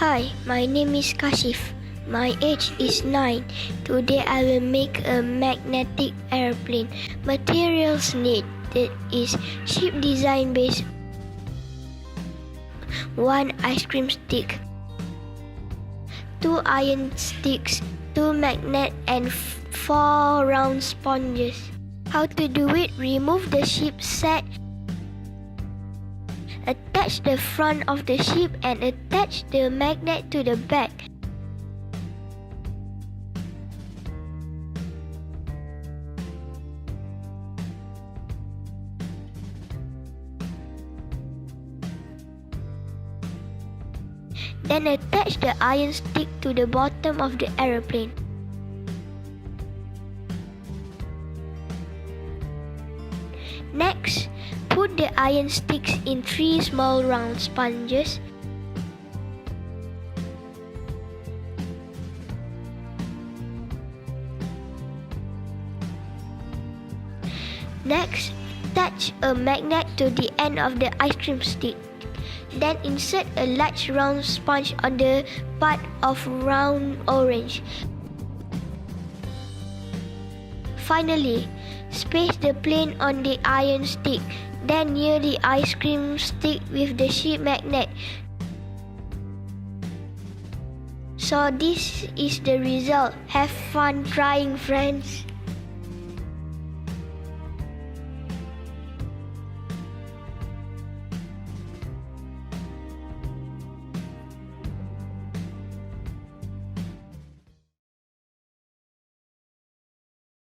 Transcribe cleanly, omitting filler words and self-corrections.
Hi, my name is Kaashif. My age is 9. Today I will make a magnetic aeroplane. Materials needed is ship design base, 1 ice cream stick, 2 iron sticks, 2 magnet and 4 round sponges. How to do it? Remove the ship set. Attach the front of the ship and attach the magnet to the back. Then attach the iron stick to the bottom of the aeroplane. Next, put the iron sticks in 3 small round sponges. Next, attach a magnet to the end of the ice cream stick. Then insert a large round sponge on the part of round orange. Finally, space the plane on the iron stick, then near the ice cream stick with the ship magnet. So this is the result. Have fun trying, friends.